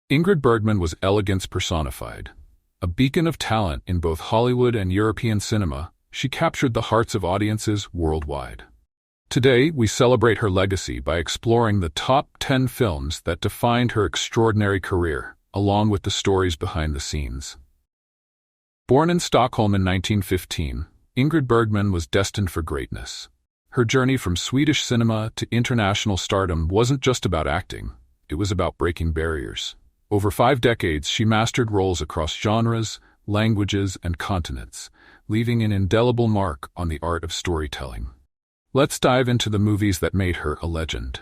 Ingrid Bergman was elegance personified. A beacon of talent in both Hollywood and European cinema, she captured the hearts of audiences worldwide. Today, we celebrate her legacy by exploring the top 10 films that defined her extraordinary career, along with the stories behind the scenes. Born in Stockholm in 1915, Ingrid Bergman was destined for greatness. Her journey from Swedish cinema to international stardom wasn't just about acting, it was about breaking barriers. Over 5 decades, she mastered roles across genres, languages, and continents, leaving an indelible mark on the art of storytelling. Let's dive into the movies that made her a legend.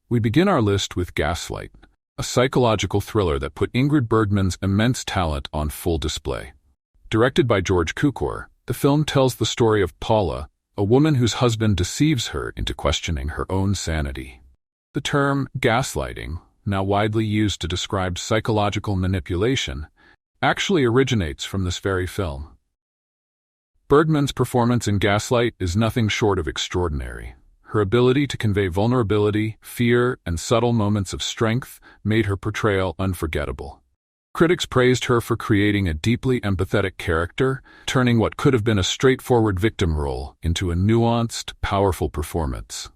We begin our list with Gaslight, a psychological thriller that put Ingrid Bergman's immense talent on full display. Directed by George Cukor, the film tells the story of Paula, a woman whose husband deceives her into questioning her own sanity. The term gaslighting, now widely used to describe psychological manipulation, actually originates from this very film. Bergman's performance in Gaslight is nothing short of extraordinary. Her ability to convey vulnerability, fear, and subtle moments of strength made her portrayal unforgettable. Critics praised her for creating a deeply empathetic character, turning what could have been a straightforward victim role into a nuanced, powerful performance.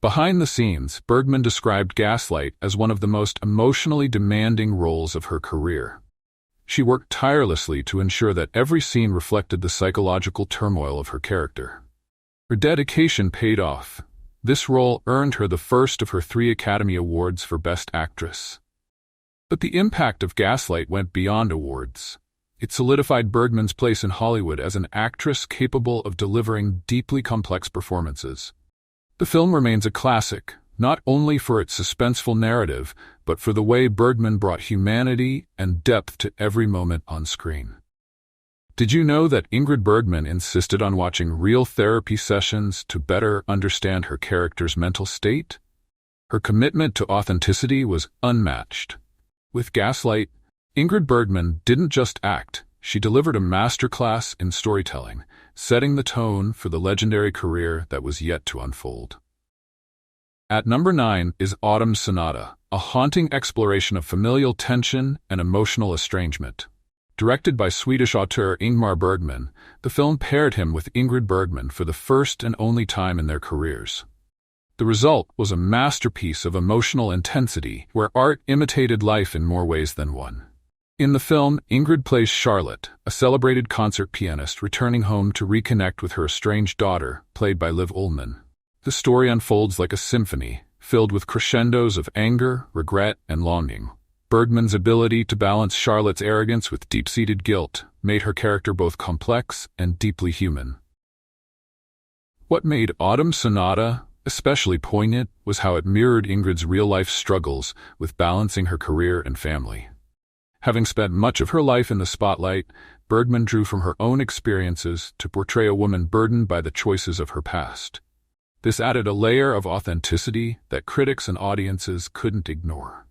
Behind the scenes, Bergman described Gaslight as one of the most emotionally demanding roles of her career. She worked tirelessly to ensure that every scene reflected the psychological turmoil of her character. Her dedication paid off. This role earned her the first of her 3 Academy Awards for Best Actress. But the impact of Gaslight went beyond awards. It solidified Bergman's place in Hollywood as an actress capable of delivering deeply complex performances. The film remains a classic, not only for its suspenseful narrative, but for the way Bergman brought humanity and depth to every moment on screen. Did you know that Ingrid Bergman insisted on watching real therapy sessions to better understand her character's mental state? Her commitment to authenticity was unmatched. With Gaslight, Ingrid Bergman didn't just act, she delivered a masterclass in storytelling, setting the tone for the legendary career that was yet to unfold. At number 9 is Autumn Sonata, a haunting exploration of familial tension and emotional estrangement. Directed by Swedish auteur Ingmar Bergman, the film paired him with Ingrid Bergman for the first and only time in their careers. The result was a masterpiece of emotional intensity where art imitated life in more ways than one. In the film, Ingrid plays Charlotte, a celebrated concert pianist returning home to reconnect with her estranged daughter, played by Liv Ullmann. The story unfolds like a symphony, filled with crescendos of anger, regret, and longing. Bergman's ability to balance Charlotte's arrogance with deep-seated guilt made her character both complex and deeply human. What made Autumn Sonata especially poignant was how it mirrored Ingrid's real-life struggles with balancing her career and family. Having spent much of her life in the spotlight, Bergman drew from her own experiences to portray a woman burdened by the choices of her past. This added a layer of authenticity that critics and audiences couldn't ignore.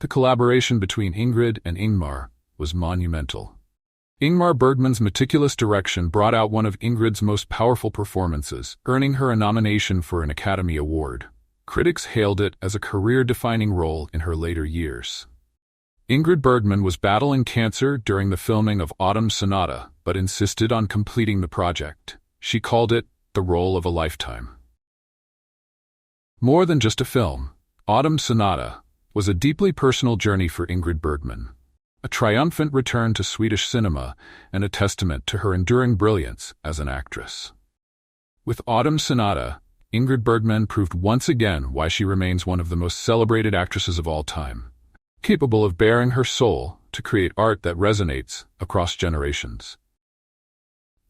The collaboration between Ingrid and Ingmar was monumental. Ingmar Bergman's meticulous direction brought out one of Ingrid's most powerful performances, earning her a nomination for an Academy Award. Critics hailed it as a career-defining role in her later years. Ingrid Bergman was battling cancer during the filming of Autumn Sonata, but insisted on completing the project. She called it the role of a lifetime. More than just a film, Autumn Sonata was a deeply personal journey for Ingrid Bergman, a triumphant return to Swedish cinema and a testament to her enduring brilliance as an actress. With Autumn Sonata, Ingrid Bergman proved once again why she remains one of the most celebrated actresses of all time, capable of baring her soul to create art that resonates across generations.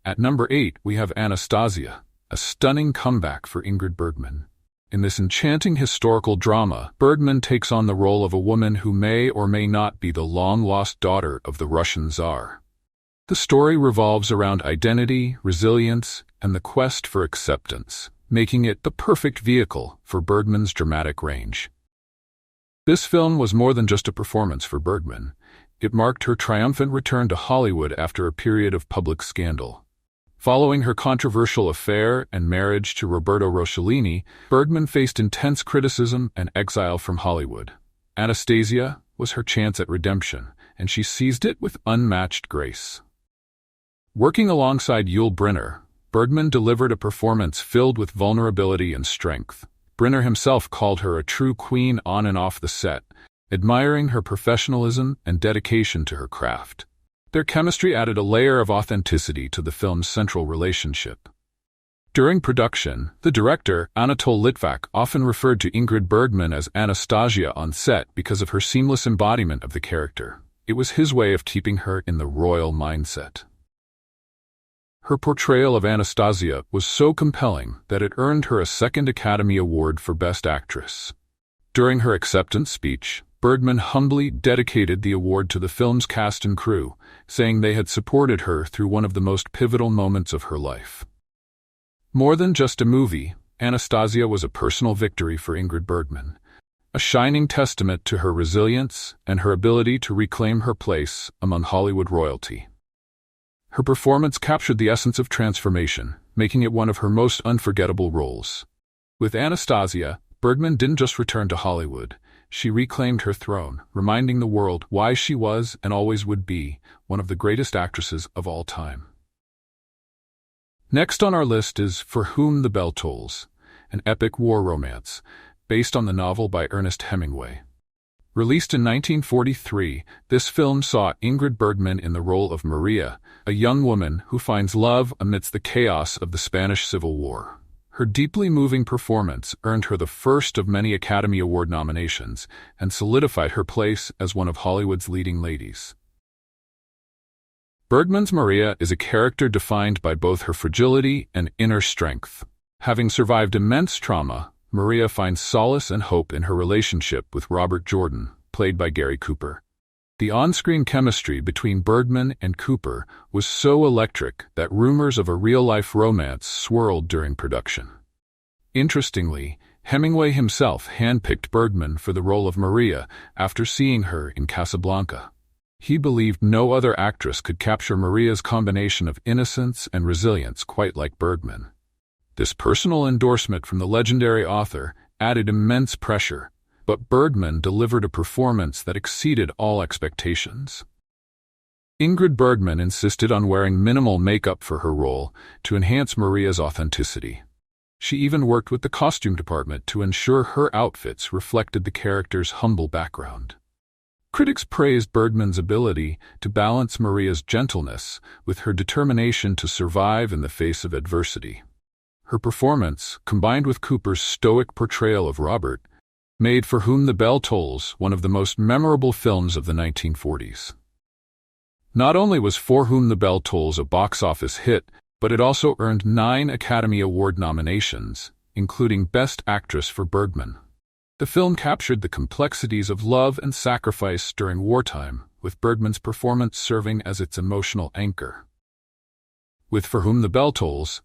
At number 8, we have Anastasia, a stunning comeback for Ingrid Bergman. In this enchanting historical drama, Bergman takes on the role of a woman who may or may not be the long-lost daughter of the Russian Tsar. The story revolves around identity, resilience, and the quest for acceptance, making it the perfect vehicle for Bergman's dramatic range. This film was more than just a performance for Bergman. It marked her triumphant return to Hollywood after a period of public scandal. Following her controversial affair and marriage to Roberto Rossellini, Bergman faced intense criticism and exile from Hollywood. Anastasia was her chance at redemption, and she seized it with unmatched grace. Working alongside Yul Brynner, Bergman delivered a performance filled with vulnerability and strength. Brynner himself called her a true queen on and off the set, admiring her professionalism and dedication to her craft. Their chemistry added a layer of authenticity to the film's central relationship. During production, the director, Anatol Litvak, often referred to Ingrid Bergman as Anastasia on set because of her seamless embodiment of the character. It was his way of keeping her in the royal mindset. Her portrayal of Anastasia was so compelling that it earned her a second Academy Award for Best Actress. During her acceptance speech, Bergman humbly dedicated the award to the film's cast and crew, saying they had supported her through one of the most pivotal moments of her life. More than just a movie, Anastasia was a personal victory for Ingrid Bergman, a shining testament to her resilience and her ability to reclaim her place among Hollywood royalty. Her performance captured the essence of transformation, making it one of her most unforgettable roles. With Anastasia, Bergman didn't just return to Hollywood. She reclaimed her throne, reminding the world why she was and always would be one of the greatest actresses of all time. Next on our list is For Whom the Bell Tolls, an epic war romance, based on the novel by Ernest Hemingway. Released in 1943, this film saw Ingrid Bergman in the role of Maria, a young woman who finds love amidst the chaos of the Spanish Civil War. Her deeply moving performance earned her the first of many Academy Award nominations and solidified her place as one of Hollywood's leading ladies. Bergman's Maria is a character defined by both her fragility and inner strength. Having survived immense trauma, Maria finds solace and hope in her relationship with Robert Jordan, played by Gary Cooper. The on-screen chemistry between Bergman and Cooper was so electric that rumors of a real-life romance swirled during production. Interestingly, Hemingway himself handpicked Bergman for the role of Maria after seeing her in Casablanca. He believed no other actress could capture Maria's combination of innocence and resilience quite like Bergman. This personal endorsement from the legendary author added immense pressure, but Bergman delivered a performance that exceeded all expectations. Ingrid Bergman insisted on wearing minimal makeup for her role to enhance Maria's authenticity. She even worked with the costume department to ensure her outfits reflected the character's humble background. Critics praised Bergman's ability to balance Maria's gentleness with her determination to survive in the face of adversity. Her performance, combined with Cooper's stoic portrayal of Robert, made For Whom the Bell Tolls one of the most memorable films of the 1940s. Not only was For Whom the Bell Tolls a box office hit, but it also earned 9 Academy Award nominations, including Best Actress for Bergman. The film captured the complexities of love and sacrifice during wartime, with Bergman's performance serving as its emotional anchor. With For Whom the Bell Tolls,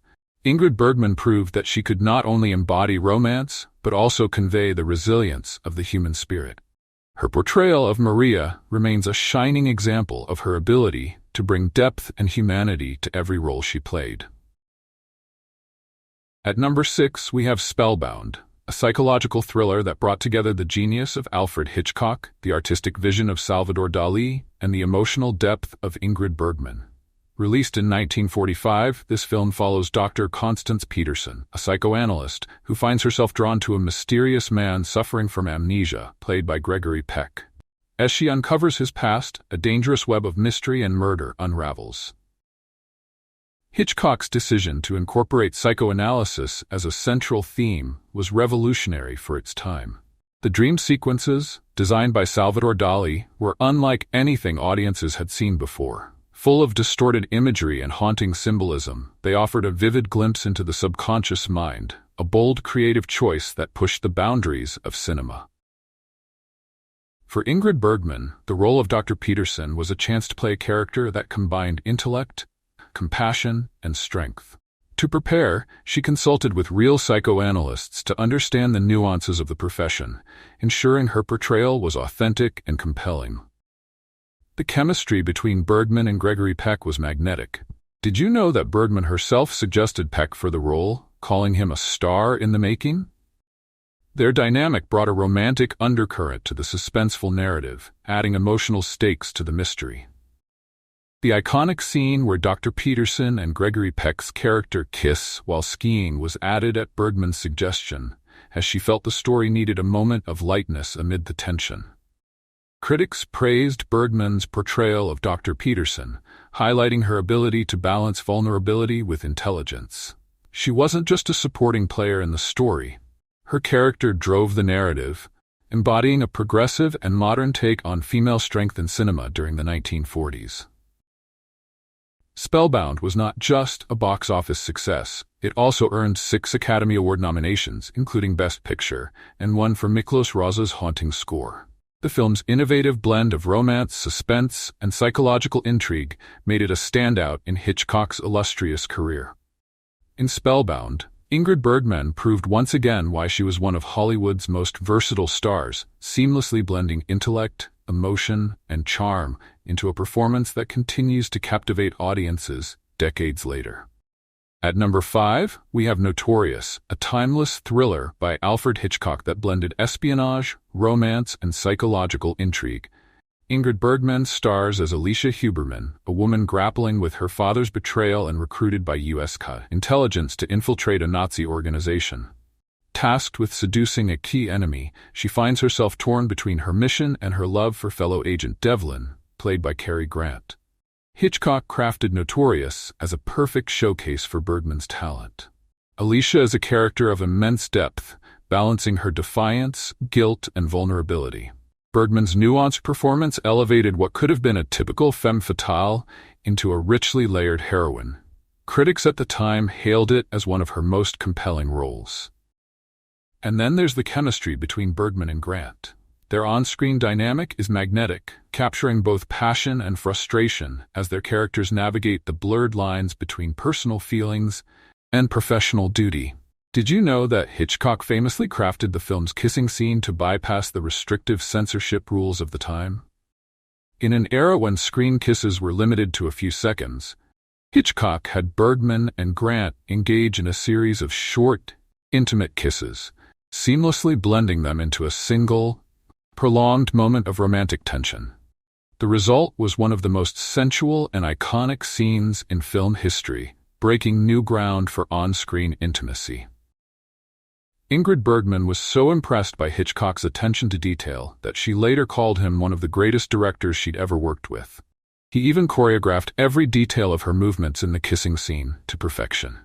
Ingrid Bergman proved that she could not only embody romance, but also convey the resilience of the human spirit. Her portrayal of Maria remains a shining example of her ability to bring depth and humanity to every role she played. At number 6, we have Spellbound, a psychological thriller that brought together the genius of Alfred Hitchcock, the artistic vision of Salvador Dali, and the emotional depth of Ingrid Bergman. Released in 1945, this film follows Dr. Constance Peterson, a psychoanalyst who finds herself drawn to a mysterious man suffering from amnesia, played by Gregory Peck. As she uncovers his past, a dangerous web of mystery and murder unravels. Hitchcock's decision to incorporate psychoanalysis as a central theme was revolutionary for its time. The dream sequences, designed by Salvador Dali, were unlike anything audiences had seen before. Full of distorted imagery and haunting symbolism, they offered a vivid glimpse into the subconscious mind, a bold creative choice that pushed the boundaries of cinema. For Ingrid Bergman, the role of Dr. Peterson was a chance to play a character that combined intellect, compassion, and strength. To prepare, she consulted with real psychoanalysts to understand the nuances of the profession, ensuring her portrayal was authentic and compelling. The chemistry between Bergman and Gregory Peck was magnetic. Did you know that Bergman herself suggested Peck for the role, calling him a star in the making? Their dynamic brought a romantic undercurrent to the suspenseful narrative, adding emotional stakes to the mystery. The iconic scene where Dr. Peterson and Gregory Peck's character kiss while skiing was added at Bergman's suggestion, as she felt the story needed a moment of lightness amid the tension. Critics praised Bergman's portrayal of Dr. Peterson, highlighting her ability to balance vulnerability with intelligence. She wasn't just a supporting player in the story. Her character drove the narrative, embodying a progressive and modern take on female strength in cinema during the 1940s. Spellbound was not just a box office success. It also earned 6 Academy Award nominations, including Best Picture, and 1 for Miklos Rozsa's haunting score. The film's innovative blend of romance, suspense, and psychological intrigue made it a standout in Hitchcock's illustrious career. In Spellbound, Ingrid Bergman proved once again why she was one of Hollywood's most versatile stars, seamlessly blending intellect, emotion, and charm into a performance that continues to captivate audiences decades later. At number 5, we have Notorious, a timeless thriller by Alfred Hitchcock that blended espionage, romance, and psychological intrigue. Ingrid Bergman stars as Alicia Huberman, a woman grappling with her father's betrayal and recruited by U.S. intelligence to infiltrate a Nazi organization. Tasked with seducing a key enemy, she finds herself torn between her mission and her love for fellow agent Devlin, played by Cary Grant. Hitchcock crafted Notorious as a perfect showcase for Bergman's talent. Alicia is a character of immense depth, balancing her defiance, guilt, and vulnerability. Bergman's nuanced performance elevated what could have been a typical femme fatale into a richly layered heroine. Critics at the time hailed it as one of her most compelling roles. And then there's the chemistry between Bergman and Grant. Their on-screen dynamic is magnetic, capturing both passion and frustration as their characters navigate the blurred lines between personal feelings and professional duty. Did you know that Hitchcock famously crafted the film's kissing scene to bypass the restrictive censorship rules of the time? In an era when screen kisses were limited to a few seconds, Hitchcock had Bergman and Grant engage in a series of short, intimate kisses, seamlessly blending them into a single, prolonged moment of romantic tension. The result was one of the most sensual and iconic scenes in film history, breaking new ground for on-screen intimacy. Ingrid Bergman was so impressed by Hitchcock's attention to detail that she later called him one of the greatest directors she'd ever worked with. He even choreographed every detail of her movements in the kissing scene to perfection.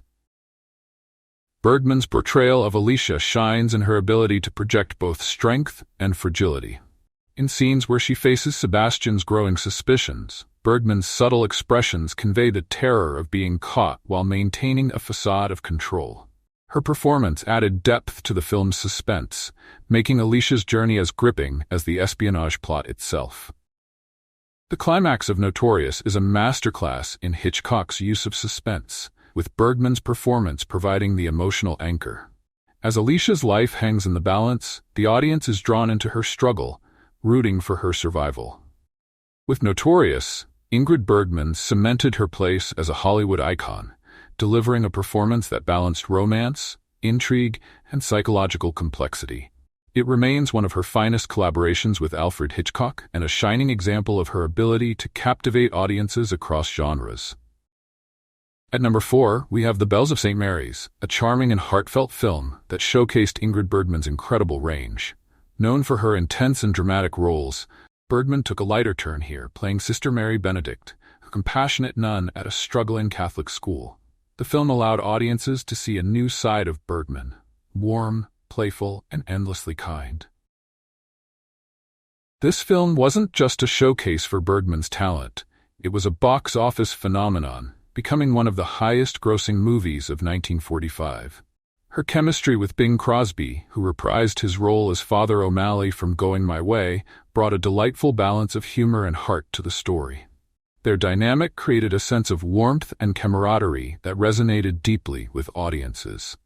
Bergman's portrayal of Alicia shines in her ability to project both strength and fragility. In scenes where she faces Sebastian's growing suspicions, Bergman's subtle expressions convey the terror of being caught while maintaining a facade of control. Her performance added depth to the film's suspense, making Alicia's journey as gripping as the espionage plot itself. The climax of Notorious is a masterclass in Hitchcock's use of suspense, with Bergman's performance providing the emotional anchor. As Alicia's life hangs in the balance, the audience is drawn into her struggle, rooting for her survival. With Notorious, Ingrid Bergman cemented her place as a Hollywood icon, delivering a performance that balanced romance, intrigue, and psychological complexity. It remains one of her finest collaborations with Alfred Hitchcock and a shining example of her ability to captivate audiences across genres. At number 4, we have The Bells of St. Mary's, a charming and heartfelt film that showcased Ingrid Bergman's incredible range. Known for her intense and dramatic roles, Bergman took a lighter turn here, playing Sister Mary Benedict, a compassionate nun at a struggling Catholic school. The film allowed audiences to see a new side of Bergman, warm, playful, and endlessly kind. This film wasn't just a showcase for Bergman's talent, it was a box office phenomenon, becoming one of the highest-grossing movies of 1945. Her chemistry with Bing Crosby, who reprised his role as Father O'Malley from Going My Way, brought a delightful balance of humor and heart to the story. Their dynamic created a sense of warmth and camaraderie that resonated deeply with audiences.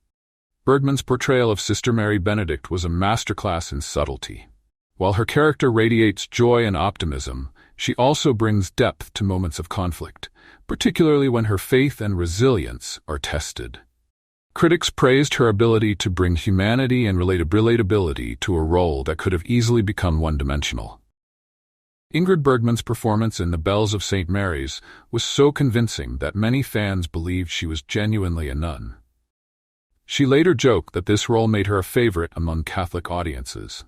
Bergman's portrayal of Sister Mary Benedict was a masterclass in subtlety. While her character radiates joy and optimism, She also brings depth to moments of conflict, particularly when her faith and resilience are tested. Critics praised her ability to bring humanity and relatability to a role that could have easily become one-dimensional. Ingrid Bergman's performance in The Bells of St. Mary's was so convincing that many fans believed she was genuinely a nun. She later joked that this role made her a favorite among Catholic audiences.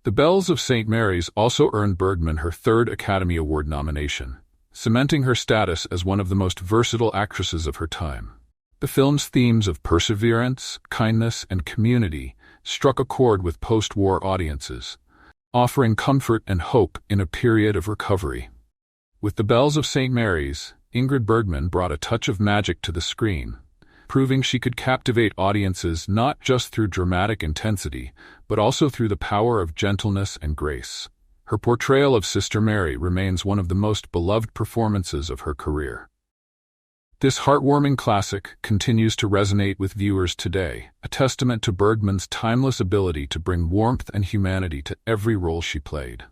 The Bells of St. Mary's also earned Bergman her third Academy Award nomination, cementing her status as one of the most versatile actresses of her time. The film's themes of perseverance, kindness, and community struck a chord with post-war audiences, offering comfort and hope in a period of recovery. With The Bells of St. Mary's, Ingrid Bergman brought a touch of magic to the screen, proving she could captivate audiences not just through dramatic intensity, but also through the power of gentleness and grace. Her portrayal of Sister Mary remains one of the most beloved performances of her career. This heartwarming classic continues to resonate with viewers today, a testament to Bergman's timeless ability to bring warmth and humanity to every role she played.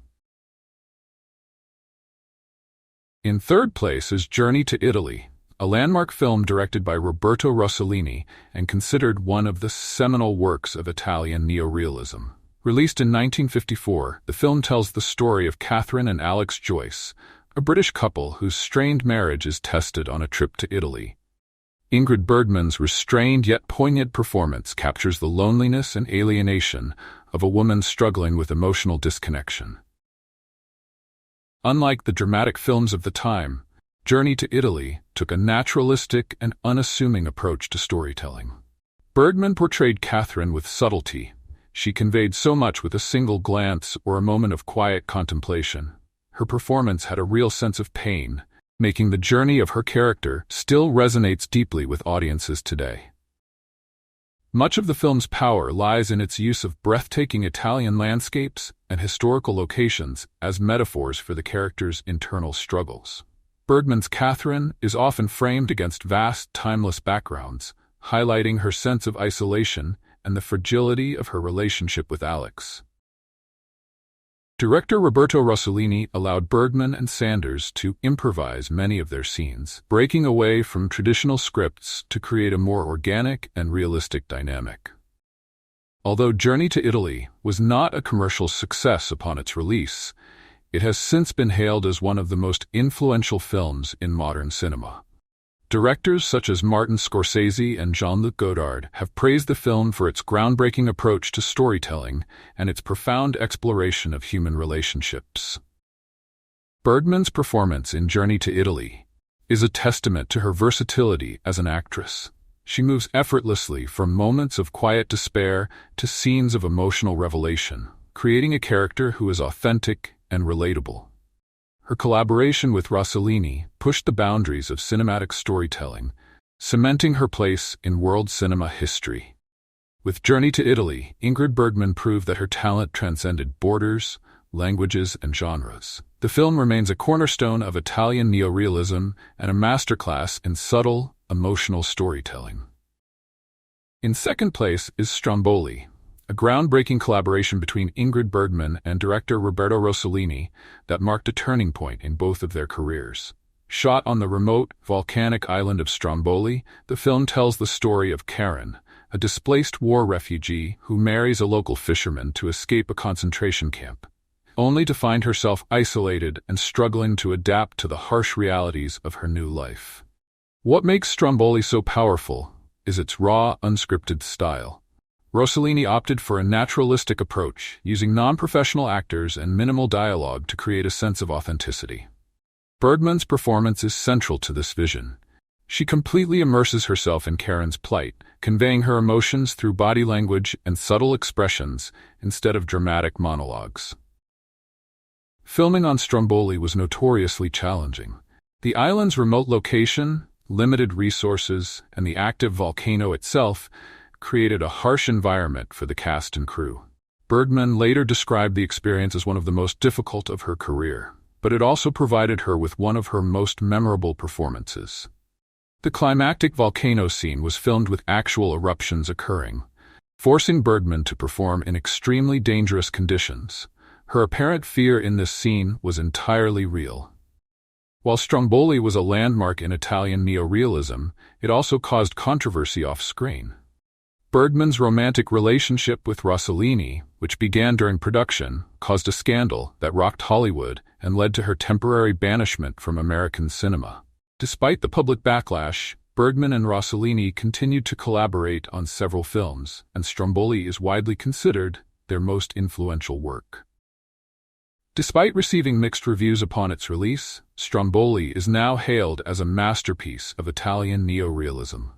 In third place is Journey to Italy, a landmark film directed by Roberto Rossellini and considered one of the seminal works of Italian neorealism. Released in 1954, the film tells the story of Catherine and Alex Joyce, a British couple whose strained marriage is tested on a trip to Italy. Ingrid Bergman's restrained yet poignant performance captures the loneliness and alienation of a woman struggling with emotional disconnection. Unlike the dramatic films of the time, Journey to Italy took a naturalistic and unassuming approach to storytelling. Bergman portrayed Catherine with subtlety. She conveyed so much with a single glance or a moment of quiet contemplation. Her performance had a real sense of pain, making the journey of her character still resonates deeply with audiences today. Much of the film's power lies in its use of breathtaking Italian landscapes and historical locations as metaphors for the character's internal struggles. Bergman's Catherine is often framed against vast, timeless backgrounds, highlighting her sense of isolation and the fragility of her relationship with Alex. Director Roberto Rossellini allowed Bergman and Sanders to improvise many of their scenes, breaking away from traditional scripts to create a more organic and realistic dynamic. Although Journey to Italy was not a commercial success upon its release, it has since been hailed as one of the most influential films in modern cinema. Directors such as Martin Scorsese and Jean-Luc Godard have praised the film for its groundbreaking approach to storytelling and its profound exploration of human relationships. Bergman's performance in Journey to Italy is a testament to her versatility as an actress. She moves effortlessly from moments of quiet despair to scenes of emotional revelation, creating a character who is authentic and relatable. Her collaboration with Rossellini pushed the boundaries of cinematic storytelling, cementing her place in world cinema history. With Journey to Italy, Ingrid Bergman proved that her talent transcended borders, languages, and genres. The film remains a cornerstone of Italian neorealism and a masterclass in subtle, emotional storytelling. In second place is Stromboli, a groundbreaking collaboration between Ingrid Bergman and director Roberto Rossellini that marked a turning point in both of their careers. Shot on the remote, volcanic island of Stromboli, the film tells the story of Karen, a displaced war refugee who marries a local fisherman to escape a concentration camp, only to find herself isolated and struggling to adapt to the harsh realities of her new life. What makes Stromboli so powerful is its raw, unscripted style. Rossellini opted for a naturalistic approach, using non-professional actors and minimal dialogue to create a sense of authenticity. Bergman's performance is central to this vision. She completely immerses herself in Karen's plight, conveying her emotions through body language and subtle expressions instead of dramatic monologues. Filming on Stromboli was notoriously challenging. The island's remote location, limited resources, and the active volcano itself created a harsh environment for the cast and crew. Bergman later described the experience as one of the most difficult of her career, but it also provided her with one of her most memorable performances. The climactic volcano scene was filmed with actual eruptions occurring, forcing Bergman to perform in extremely dangerous conditions, her apparent fear in this scene was entirely real. While Stromboli was a landmark in Italian neorealism, it also caused controversy off-screen. Bergman's romantic relationship with Rossellini, which began during production, caused a scandal that rocked Hollywood and led to her temporary banishment from American cinema. Despite the public backlash, Bergman and Rossellini continued to collaborate on several films, and Stromboli is widely considered their most influential work. Despite receiving mixed reviews upon its release, Stromboli is now hailed as a masterpiece of Italian neorealism.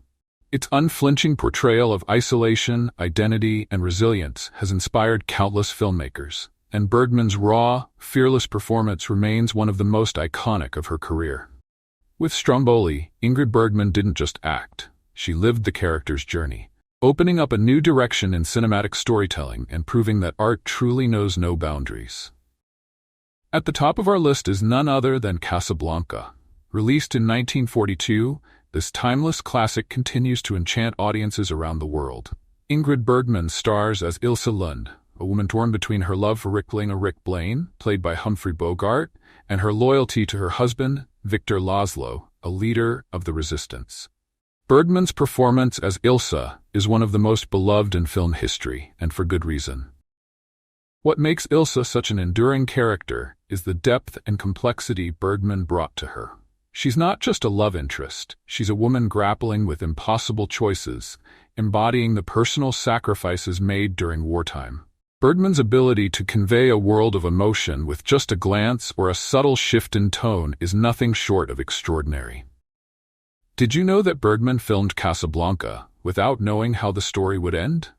Its unflinching portrayal of isolation, identity, and resilience has inspired countless filmmakers, and Bergman's raw, fearless performance remains one of the most iconic of her career. With Stromboli, Ingrid Bergman didn't just act, she lived the character's journey, opening up a new direction in cinematic storytelling and proving that art truly knows no boundaries. At the top of our list is none other than Casablanca. Released in 1942, this timeless classic continues to enchant audiences around the world. Ingrid Bergman stars as Ilse Lund, a woman torn between her love for Rick Blaine, played by Humphrey Bogart, and her loyalty to her husband, Victor Laszlo, a leader of the resistance. Bergman's performance as Ilse is one of the most beloved in film history, and for good reason. What makes Ilse such an enduring character is the depth and complexity Bergman brought to her. She's not just a love interest, she's a woman grappling with impossible choices, embodying the personal sacrifices made during wartime. Bergman's ability to convey a world of emotion with just a glance or a subtle shift in tone is nothing short of extraordinary. Did you know that Bergman filmed Casablanca without knowing how the story would end?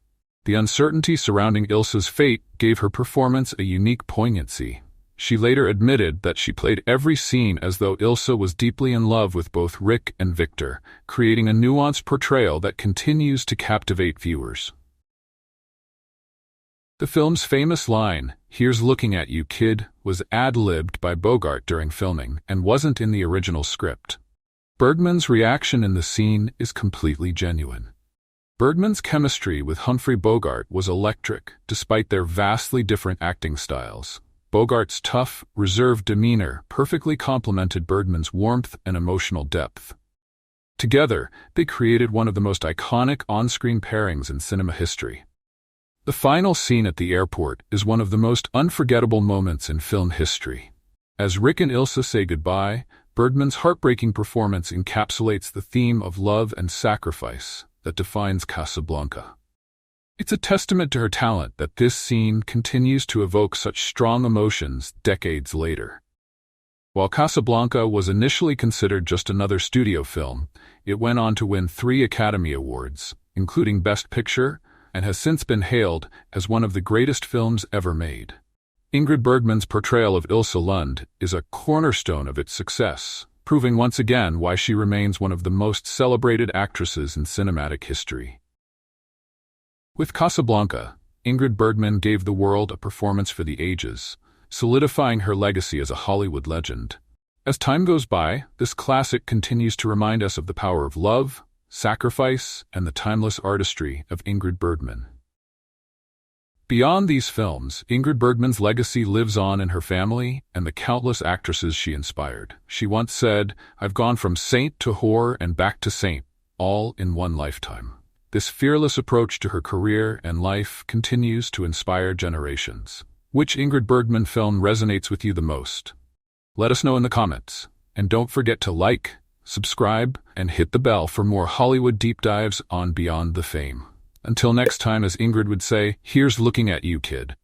The uncertainty surrounding Ilse's fate gave her performance a unique poignancy. She later admitted that she played every scene as though Ilse was deeply in love with both Rick and Victor, creating a nuanced portrayal that continues to captivate viewers. The film's famous line, "Here's looking at you, kid," was ad-libbed by Bogart during filming and wasn't in the original script. Bergman's reaction in the scene is completely genuine. Bergman's chemistry with Humphrey Bogart was electric, despite their vastly different acting styles. Bogart's tough, reserved demeanor perfectly complemented Bergman's warmth and emotional depth. Together, they created one of the most iconic on-screen pairings in cinema history. The final scene at the airport is one of the most unforgettable moments in film history. As Rick and Ilse say goodbye, Bergman's heartbreaking performance encapsulates the theme of love and sacrifice that defines Casablanca. It's a testament to her talent that this scene continues to evoke such strong emotions decades later. While Casablanca was initially considered just another studio film, it went on to win 3 Academy Awards, including Best Picture, and has since been hailed as one of the greatest films ever made. Ingrid Bergman's portrayal of Ilse Lund is a cornerstone of its success, proving once again why she remains one of the most celebrated actresses in cinematic history. With Casablanca, Ingrid Bergman gave the world a performance for the ages, solidifying her legacy as a Hollywood legend. As time goes by, this classic continues to remind us of the power of love, sacrifice, and the timeless artistry of Ingrid Bergman. Beyond these films, Ingrid Bergman's legacy lives on in her family and the countless actresses she inspired. She once said, "I've gone from saint to whore and back to saint, all in one lifetime." This fearless approach to her career and life continues to inspire generations. Which Ingrid Bergman film resonates with you the most? Let us know in the comments. And don't forget to like, subscribe, and hit the bell for more Hollywood deep dives on Beyond the Fame. Until next time, as Ingrid would say, here's looking at you, kid.